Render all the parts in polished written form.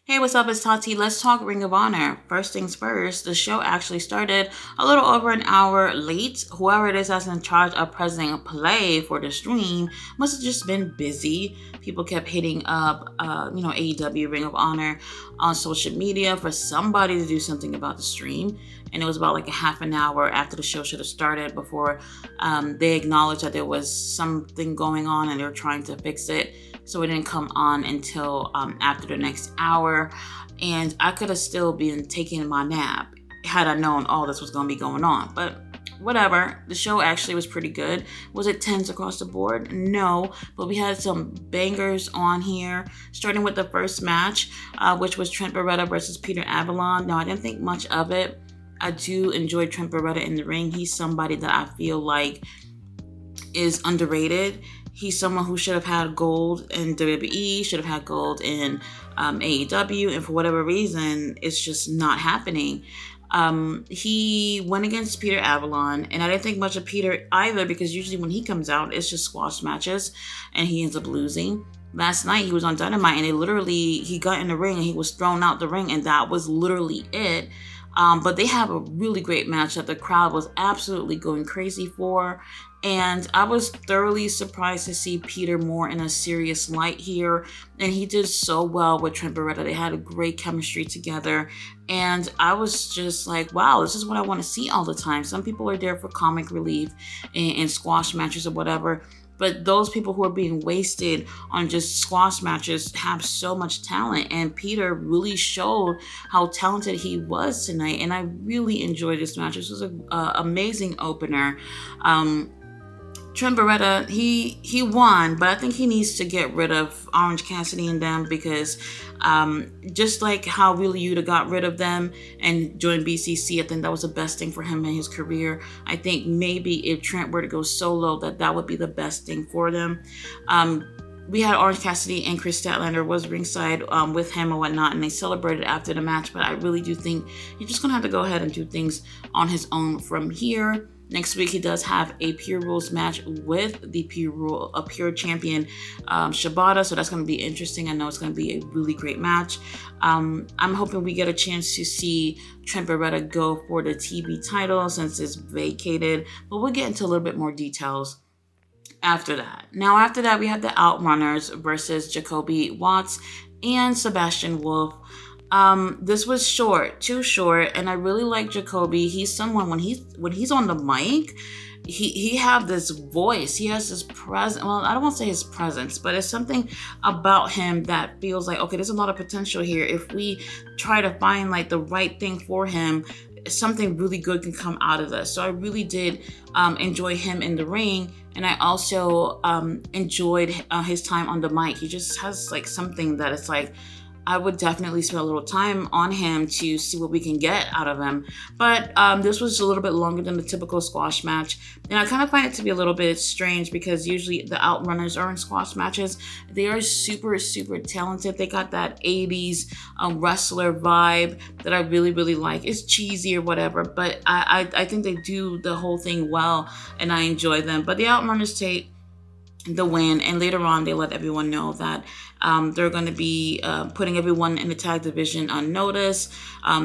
Hey, what's up? It's Tati. Let's talk Ring of Honor. First things first, the show actually started a little over an hour late. Whoever it is that's in charge of pressing play for the stream must have just been busy. People kept hitting up, AEW Ring of Honor on social media for somebody to do something about the stream. And it was about like a half an hour after the show should have started before they acknowledged that there was something going on and they were trying to fix it. So it didn't come on until after the next hour. And I could have still been taking my nap had I known all this was going to be going on. But whatever. The show actually was pretty good. Was it tense across the board? No. But we had some bangers on here. Starting with the first match, which was Trent Beretta versus Peter Avalon. Now, I didn't think much of it. I do enjoy Trent Beretta in the ring. He's somebody that I feel like is underrated. He's someone who should have had gold in WWE, should have had gold in AEW, and for whatever reason, it's just not happening. He went against Peter Avalon, and I didn't think much of Peter either because usually when he comes out, it's just squash matches, and he ends up losing. Last night, he was on Dynamite, and he got in the ring, and he was thrown out the ring, and that was literally it. But they have a really great match that the crowd was absolutely going crazy for. And I was thoroughly surprised to see Peter more in a serious light here. And he did so well with Trent Beretta. They had a great chemistry together. And I was just like, wow, this is what I want to see all the time. Some people are there for comic relief and squash matches or whatever. But those people who are being wasted on just squash matches have so much talent. And Peter really showed how talented he was tonight. And I really enjoyed this match. This was an amazing opener. Trent Beretta, he won, but I think he needs to get rid of Orange Cassidy and them because just like how Wheeler Yuta got rid of them and joined BCC, I think that was the best thing for him in his career. I think maybe if Trent were to go solo, that would be the best thing for them. We had Orange Cassidy and Chris Statlander was ringside with him and whatnot, and they celebrated after the match, but I really do think he's just going to have to go ahead and do things on his own from here. Next week, he does have a Pure Rules match with the Pure champion, Shibata. So that's going to be interesting. I know it's going to be a really great match. I'm hoping we get a chance to see Trent Beretta go for the TV title since it's vacated. But we'll get into a little bit more details after that. Now, after that, we have the Outrunners versus Jacoby Watts and Sebastian Wolf. This was too short, and I really like Jacoby. He's someone when he's on the mic, he have this voice. He has this presence. Well, I don't want to say his presence, but it's something about him that feels like, okay, there's a lot of potential here. If we try to find like the right thing for him, something really good can come out of this. So I really did enjoy him in the ring, and I also enjoyed his time on the mic. He just has like something that it's like, I would definitely spend a little time on him to see what we can get out of him. But this was a little bit longer than the typical squash match. And I kind of find it to be a little bit strange because usually the Outrunners are in squash matches. They are super, super talented. They got that 80s wrestler vibe that I really, really like. It's cheesy or whatever, but I think they do the whole thing well, and I enjoy them. But the Outrunners take the win, and later on they let everyone know that they're going to be putting everyone in the tag division on notice.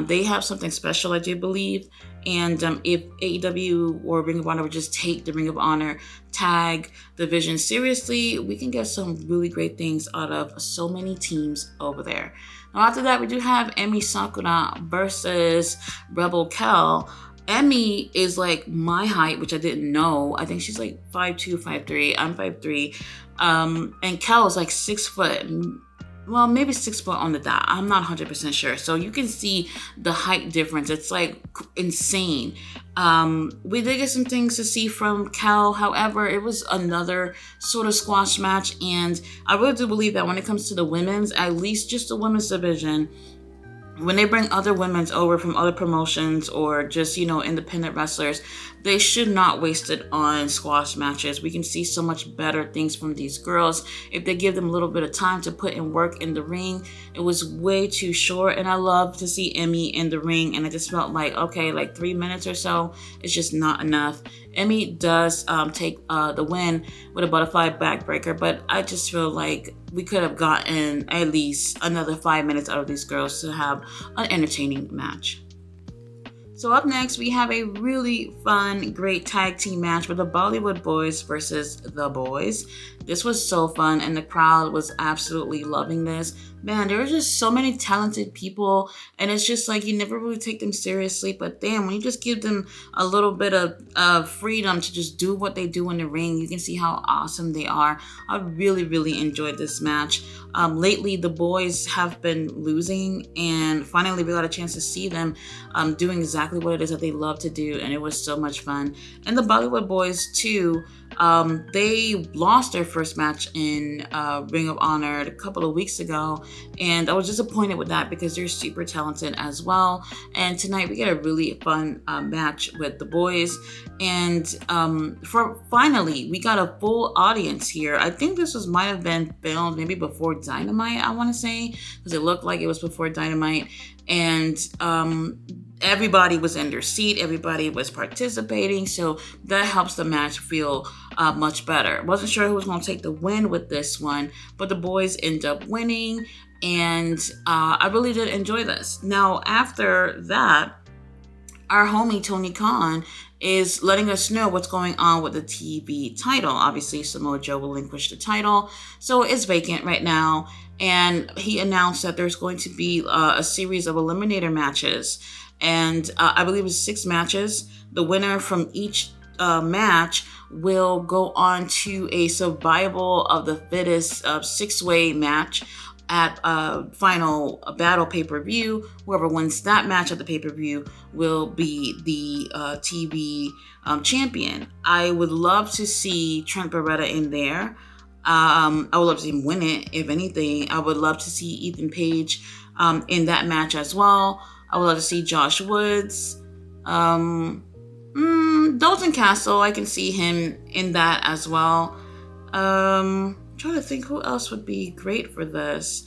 They have something special, I do believe, and if AEW or Ring of Honor would just take the Ring of Honor tag division seriously, we can get some really great things out of so many teams over there. Now after that, we do have Emmy Sakura versus Rebel Kell. Emmy is like my height, which I didn't know. I think she's like 5'2", 5'3". I'm 5'3". And Kell is like 6 foot. Well, maybe 6 foot on the dot. I'm not 100% sure. So you can see the height difference. It's like insane. We did get some things to see from Kell. However, it was another sort of squash match. And I really do believe that when it comes to the women's, at least just the women's division, when they bring other women over from other promotions or just, independent wrestlers, they should not waste it on squash matches. We can see so much better things from these girls if they give them a little bit of time to put in work in the ring. It was way too short, and I love to see Emmy in the ring, and I just felt like, okay, like 3 minutes or so is just not enough. Emmy does take the win with a butterfly backbreaker, but I just feel like we could have gotten at least another 5 minutes out of these girls to have an entertaining match. So up next, we have a really fun, great tag team match with the Bollywood boys versus the boys. This was so fun, and the crowd was absolutely loving this. Man, there were just so many talented people, and it's just like you never really take them seriously. But damn, when you just give them a little bit of freedom to just do what they do in the ring, you can see how awesome they are. I really, really enjoyed this match. Lately, the boys have been losing, and finally we got a chance to see them doing exactly what it is that they love to do, and it was so much fun. And the Bollywood boys too, they lost their first match in Ring of Honor a couple of weeks ago, and I was disappointed with that because they're super talented as well. And tonight we get a really fun match with the boys, and for finally we got a full audience here. I think this might have been filmed maybe before Dynamite, I want to say, because it looked like it was before Dynamite. And everybody was in their seat, everybody was participating, so that helps the match feel much better. Wasn't sure who was going to take the win with this one, but the boys end up winning, and I really did enjoy this. Now, after that, our homie Tony Khan is letting us know what's going on with the TV title. Obviously, Samoa Joe relinquished the title, so it's vacant right now. And he announced that there's going to be a series of eliminator matches. And I believe it's 6 matches. The winner from each match will go on to a survival of the fittest 6-way match at final battle pay-per-view. Whoever wins that match at the pay-per-view will be the TV champion. I would love to see Trent Beretta in there. I would love to see him win it, if anything. I would love to see Ethan Page in that match as well. I would love to see Josh Woods. Dalton Castle, I can see him in that as well. Trying to think who else would be great for this.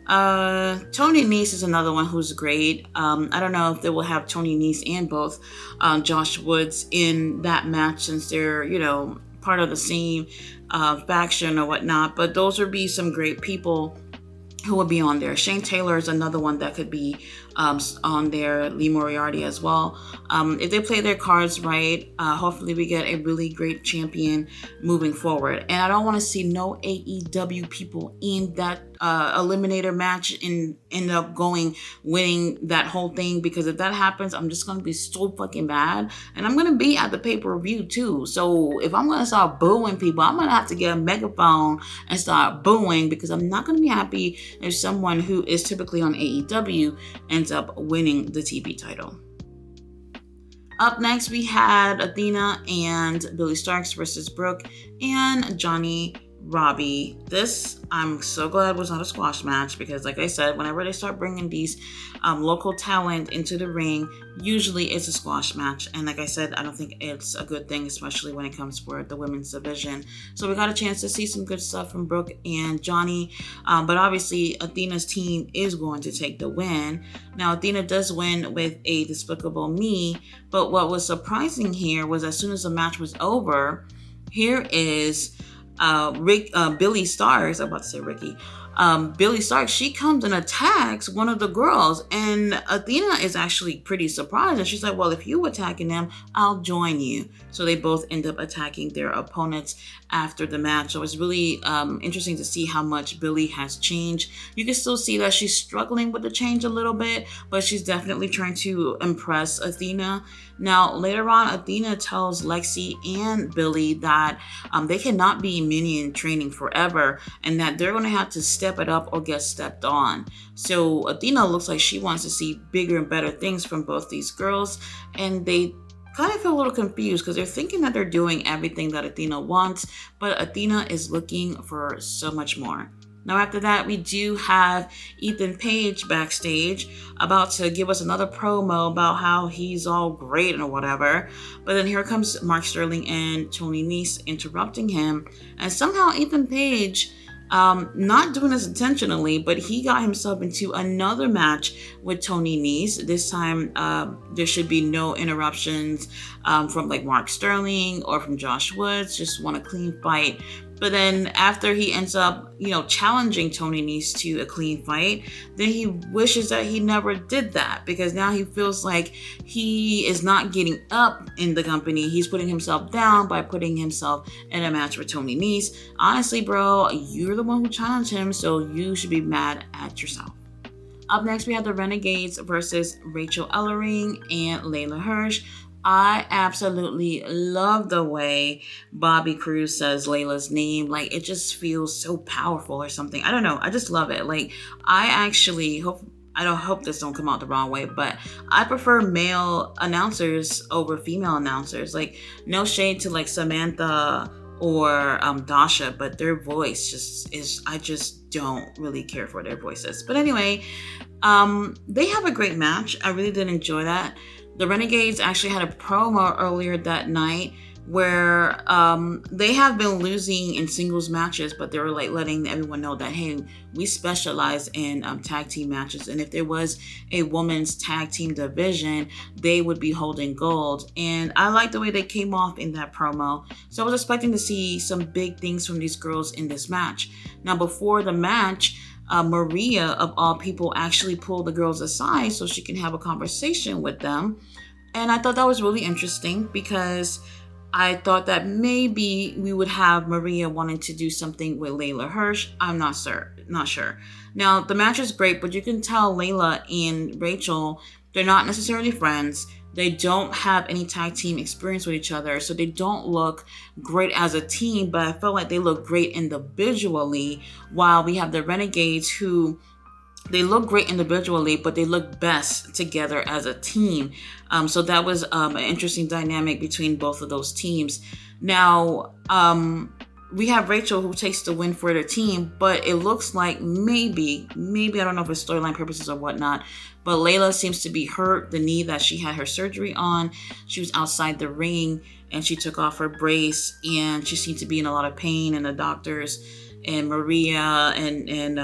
Tony Nese is another one who's great. I don't know if they will have Tony Nese and both Josh Woods in that match, since they're, part of the same faction or whatnot, but those would be some great people who would be on there. Shane Taylor is another one that could be on there. Lee Moriarty as well. If they play their cards right, hopefully we get a really great champion moving forward. And I don't want to see no AEW people in that eliminator match and end up winning that whole thing, because if that happens, I'm just going to be so fucking mad. And I'm going to be at the pay-per-view too. So if I'm going to start booing people, I'm going to have to get a megaphone and start booing, because I'm not going to be happy if someone who is typically on AEW ends up winning the TV title. Up next, we had Athena and Billy Starks versus Brooke and Johnny Robbie. This, I'm so glad, was not a squash match, because like I said, whenever they start bringing these local talent into the ring, usually it's a squash match. And like I said, I don't think it's a good thing, especially when it comes for the women's division. So we got a chance to see some good stuff from Brooke and Johnny, but obviously Athena's team is going to take the win. Now, Athena does win with a Despicable Me, but what was surprising here was as soon as the match was over, here is Billy Starks, I'm about to say Ricky. Billy Starks, she comes and attacks one of the girls, and Athena is actually pretty surprised, and she's like, well, if you attacking them, I'll join you. So they both end up attacking their opponents after the match. So it's really interesting to see how much Billy has changed. You can still see that she's struggling with the change a little bit, but she's definitely trying to impress Athena. Now, later on, Athena tells Lexi and Billy that they cannot be minion training forever, and that they're going to have to step it up or get stepped on. So Athena looks like she wants to see bigger and better things from both these girls, and they kind of feel a little confused because they're thinking that they're doing everything that Athena wants, but Athena is looking for so much more. Now, after that, we do have Ethan Page backstage about to give us another promo about how he's all great or whatever. But then here comes Mark Sterling and Tony Nese interrupting him. And somehow Ethan Page Not doing this intentionally, but he got himself into another match with Tony Nese. This time, there should be no interruptions from like Mark Sterling or from Josh Woods. Just want a clean fight. But then after he ends up, challenging Tony Nese to a clean fight, then he wishes that he never did that, because now he feels like he is not getting up in the company. He's putting himself down by putting himself in a match with Tony Nese. Honestly, bro, you're the one who challenged him, so you should be mad at yourself. Up next, we have the Renegades versus Rachel Ellering and Layla Hirsch. I absolutely love the way Bobby Cruz says Layla's name. Like, it just feels so powerful or something. I don't know. I just love it. Like, I actually hope this don't come out the wrong way, but I prefer male announcers over female announcers. Like, no shade to like Samantha or Dasha, but their voice I just don't really care for their voices. But anyway, they have a great match. I really did enjoy that. The Renegades actually had a promo earlier that night where they have been losing in singles matches, but they were like letting everyone know that, hey, we specialize in tag team matches, and if there was a women's tag team division, they would be holding gold. And I like the way they came off in that promo, so I was expecting to see some big things from these girls in this match. Now, before the match, Maria, of all people, actually pulled the girls aside so she can have a conversation with them. And I thought that was really interesting, because I thought that maybe we would have Maria wanting to do something with Layla Hirsch. I'm not sure. Now, the match is great, but you can tell Layla and Rachel, they're not necessarily friends. They don't have any tag team experience with each other, so they don't look great as a team, but I felt like they look great individually, while we have the Renegades, who they look great individually, but they look best together as a team. So that was an interesting dynamic between both of those teams. Now, we have Rachel, who takes the win for the team, but it looks like maybe, I don't know if it's storyline purposes or whatnot, but Layla seems to be hurt, the knee that she had her surgery on. She was outside the ring and she took off her brace, and she seemed to be in a lot of pain, and the doctors and Maria and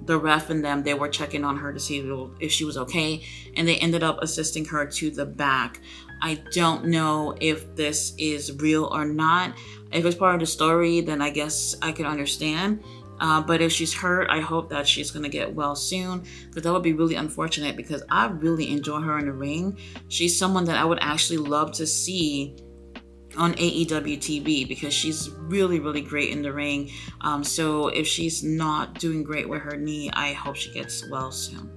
the ref and them, they were checking on her to see if she was okay, and they ended up assisting her to the back. I don't know if this is real or not. If it's part of the story, then I guess I can understand. But if she's hurt, I hope that she's going to get well soon, because that would be really unfortunate, because I really enjoy her in the ring. She's someone that I would actually love to see on AEW TV, because she's really, really great in the ring. So if she's not doing great with her knee, I hope she gets well soon.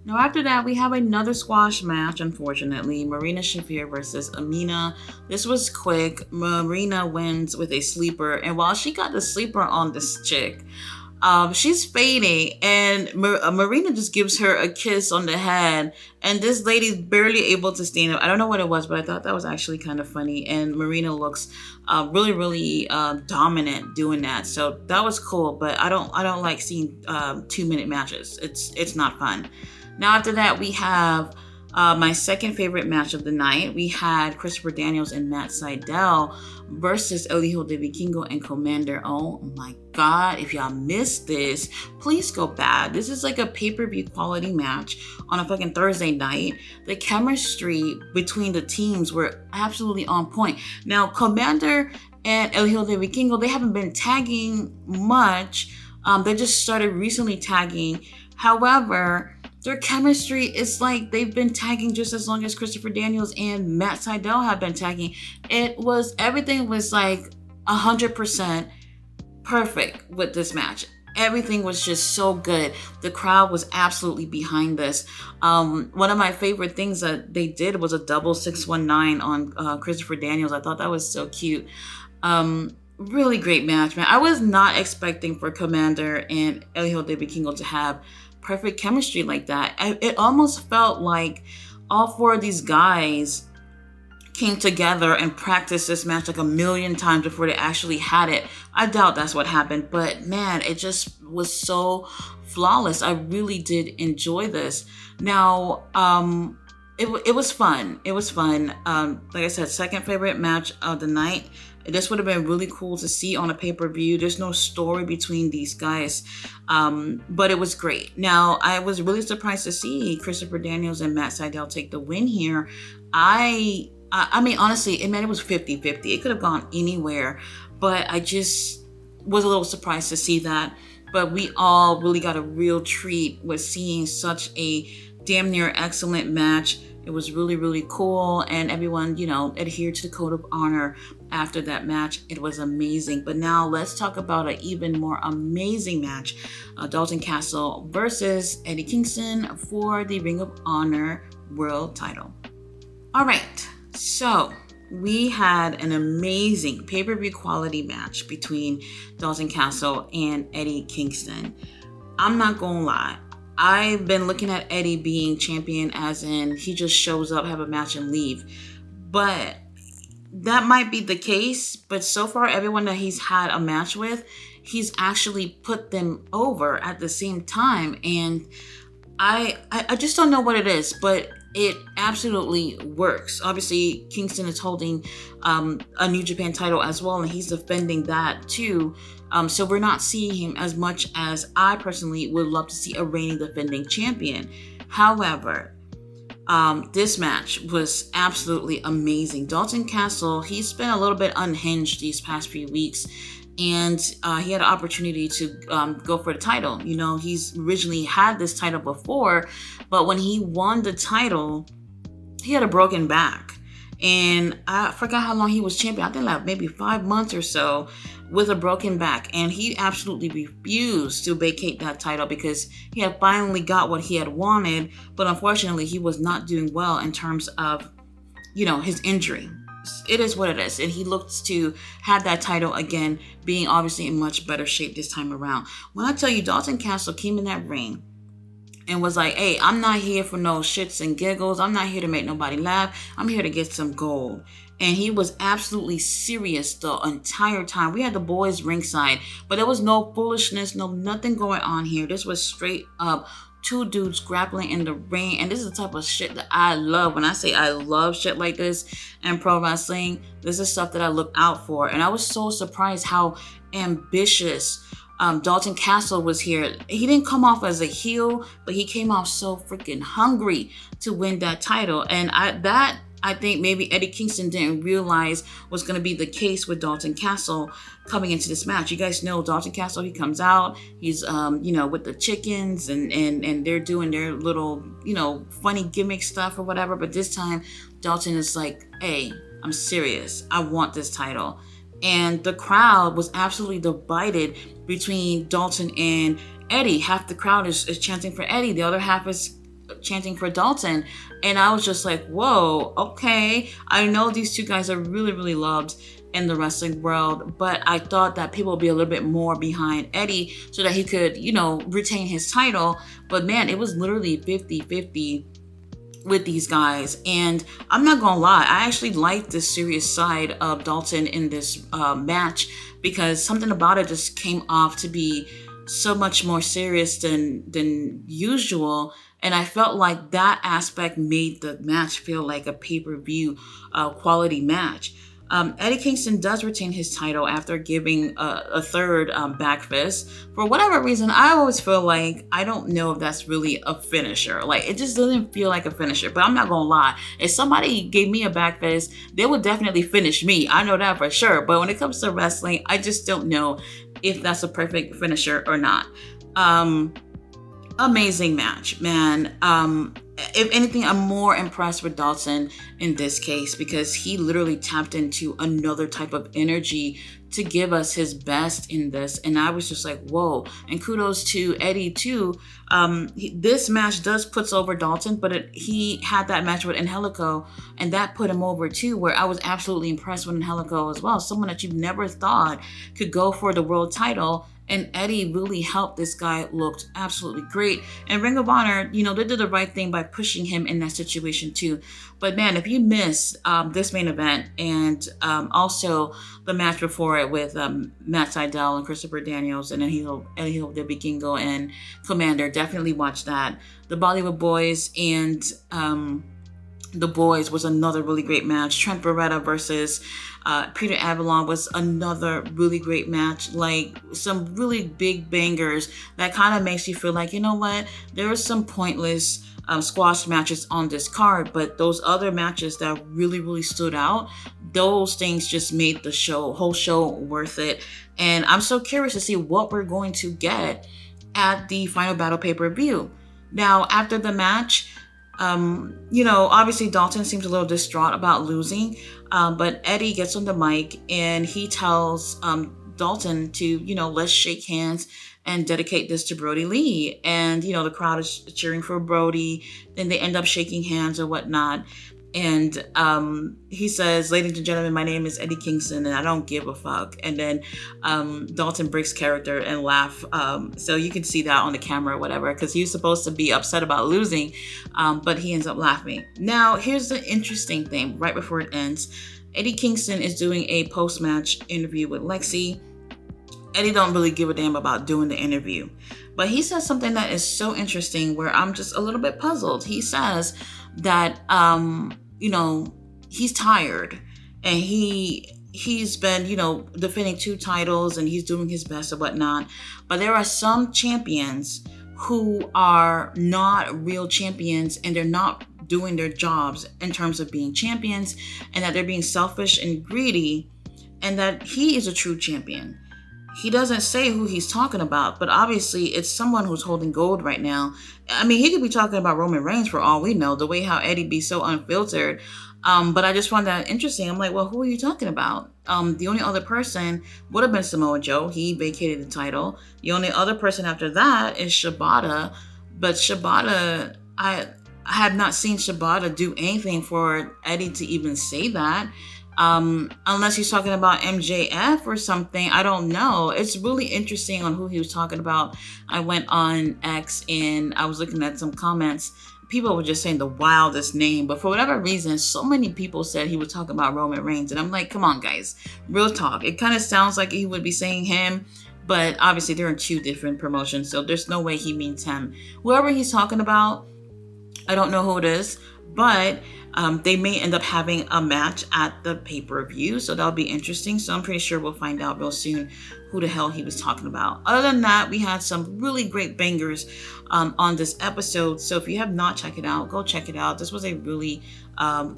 Now, after that, we have another squash match, unfortunately. Marina Shafir versus Amina. This was quick. Marina wins with a sleeper, and while she got the sleeper on this chick, she's fading, and Marina just gives her a kiss on the head, and this lady's barely able to stand up. I don't know what it was, but I thought that was actually kind of funny, and Marina looks really, really dominant doing that, so that was cool. But I don't like seeing 2-minute matches. It's not fun. Now, after that, we have my second favorite match of the night. We had Christopher Daniels and Matt Sydal versus El Hijo de Vikingo and Commander. Oh my God, if y'all missed this, please go back. This is like a pay-per-view quality match on a fucking Thursday night. The chemistry between the teams were absolutely on point. Now, Commander and El Hijo de Vikingo, they haven't been tagging much. They just started recently tagging. However, their chemistry is like they've been tagging just as long as Christopher Daniels and Matt Sydal have been tagging. Everything was like 100% perfect with this match. Everything was just so good. The crowd was absolutely behind this. One of my favorite things that they did was a double 619 on Christopher Daniels. I thought that was so cute. Really great match, man. I was not expecting for Commander and El Hijo de Vikingo to have perfect chemistry like that. It almost felt like all four of these guys came together and practiced this match like a million times before they actually had it. I doubt that's what happened, but man, it just was so flawless. I really did enjoy this. Now, it was fun. It was fun. Like I said, second favorite match of the night. This would have been really cool to see on a pay-per-view. There's no story between these guys, but it was great. Now, I was really surprised to see Christopher Daniels and Matt Sydal take the win here. I mean, honestly, it was 50-50. It could have gone anywhere, but I just was a little surprised to see that. But we all really got a real treat with seeing such a damn near excellent match. It was really, really cool, and everyone, adhered to the code of honor after that match. It was amazing. But now let's talk about an even more amazing match. Dalton Castle versus Eddie Kingston for the Ring of Honor World title. All right, so we had an amazing pay-per-view quality match between Dalton Castle and Eddie Kingston. I'm not gonna lie. I've been looking at Eddie being champion as in he just shows up, have a match, and leave. But that might be the case. But so far, everyone that he's had a match with, he's actually put them over at the same time. And I just don't know what it is, but it absolutely works. Obviously, Kingston is holding a New Japan title as well, and he's defending that too. So we're not seeing him as much as I personally would love to see a reigning defending champion. However, this match was absolutely amazing. Dalton Castle, he's been a little bit unhinged these past few weeks, and he had an opportunity to go for the title. He's originally had this title before, but when he won the title, he had a broken back. And I forgot how long he was champion. I think like maybe 5 months or so with a broken back. And he absolutely refused to vacate that title because he had finally got what he had wanted. But unfortunately, he was not doing well in terms of, his injury. It is what it is. And he looks to have that title again, being obviously in much better shape this time around. When I tell you, Dalton Castle came in that ring and was like, hey, I'm not here for no shits and giggles. I'm not here to make nobody laugh. I'm here to get some gold. And he was absolutely serious the entire time. We had the boys ringside, but there was no foolishness, nothing going on here. This was straight up two dudes grappling in the ring. And this is the type of shit that I love. When I say I love shit like this in pro wrestling, this is stuff that I look out for. And I was so surprised how ambitious Dalton Castle was here. He didn't come off as a heel, but he came off so freaking hungry to win that title. And I think maybe Eddie Kingston didn't realize was going to be the case with Dalton Castle coming into this match. You guys know Dalton Castle, he comes out, he's, with the chickens and they're doing their little, funny gimmick stuff or whatever. But this time, Dalton is like, hey, I'm serious. I want this title. And the crowd was absolutely divided between Dalton and Eddie. Half the crowd is chanting for Eddie. The other half is chanting for Dalton. And I was just like, whoa, okay. I know these two guys are really, really loved in the wrestling world, but I thought that people would be a little bit more behind Eddie so that he could, retain his title. But man, it was literally 50-50 with these guys. And I'm not gonna lie, I actually liked the serious side of Dalton in this match because something about it just came off to be so much more serious than usual. And I felt like that aspect made the match feel like a pay-per-view quality match. Eddie Kingston does retain his title after giving a third back fist. For whatever reason, I always feel like, I don't know if that's really a finisher. Like, it just doesn't feel like a finisher. But I'm not gonna lie, if somebody gave me a back fist, they would definitely finish me. I know that for sure. But when it comes to wrestling, I just don't know if that's a perfect finisher or not. Amazing match, man. If anything, I'm more impressed with Dalton in this case because he literally tapped into another type of energy to give us his best in this. And I was just like, whoa. And kudos to Eddie too. This match does puts over Dalton, but he had that match with Angelico and that put him over too, where I was absolutely impressed with Angelico as well. Someone that you never thought could go for the world title. And Eddie really helped this guy, looked absolutely great. And Ring of Honor, they did the right thing by pushing him in that situation too. But man, if you miss this main event and also the match before it with Matt Sydal and Christopher Daniels and Eddie Hill, Debbie Kingo, and Commander, definitely watch that. The Bollywood Boys and The Boys was another really great match. Trent Beretta versus Peter Avalon was another really great match. Like, some really big bangers that kind of makes you feel like, you know what, there are some pointless squash matches on this card, but those other matches that really, really stood out, those things just made the whole show worth it. And I'm so curious to see what we're going to get at the Final Battle pay-per-view. Now, after the match, obviously Dalton seems a little distraught about losing, but Eddie gets on the mic and he tells Dalton to, let's shake hands and dedicate this to Brody Lee. And, the crowd is cheering for Brody. Then they end up shaking hands or whatnot. And he says, "Ladies and gentlemen, my name is Eddie Kingston and I don't give a fuck." And then Dalton breaks character and laugh. So you can see that on the camera or whatever, because he was supposed to be upset about losing, but he ends up laughing. Now, here's the interesting thing. Right before it ends, Eddie Kingston is doing a post-match interview with Lexi. Eddie don't really give a damn about doing the interview. But he says something that is so interesting where I'm just a little bit puzzled. He says that, he's tired and he's been, defending 2 titles and he's doing his best or whatnot. But there are some champions who are not real champions and they're not doing their jobs in terms of being champions, and that they're being selfish and greedy, and that he is a true champion. He doesn't say who he's talking about, but obviously it's someone who's holding gold right now. I mean, he could be talking about Roman Reigns for all we know, the way how Eddie be so unfiltered. But I just found that interesting. I'm like, well, who are you talking about? The only other person would have been Samoa Joe. He vacated the title. The only other person after that is Shibata. But Shibata, I have not seen Shibata do anything for Eddie to even say that. Unless he's talking about MJF or something. I don't know. It's really interesting on who he was talking about. I went on X and I was looking at some comments. People were just saying the wildest name, but for whatever reason, so many people said he was talking about Roman Reigns. And I'm like, come on, guys, real talk. It kind of sounds like he would be saying him, but obviously they're in 2 different promotions, so there's no way he means him. Whoever he's talking about, I don't know who it is, but they may end up having a match at the pay-per-view, so that'll be interesting. So I'm pretty sure we'll find out real soon who the hell he was talking about. Other than that, we had some really great bangers on this episode. So if you have not checked it out, go check it out. This was a really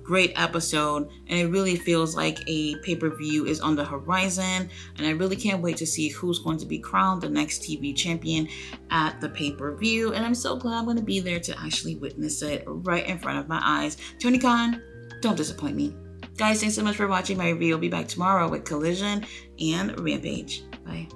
great episode, and it really feels like a pay-per-view is on the horizon, and I really can't wait to see who's going to be crowned the next TV champion at the pay-per-view. And I'm so glad I'm going to be there to actually witness it right in front of my eyes. Tony Khan, don't disappoint me. Guys, thanks so much for watching my review. I'll be back tomorrow with Collision and Rampage. Bye.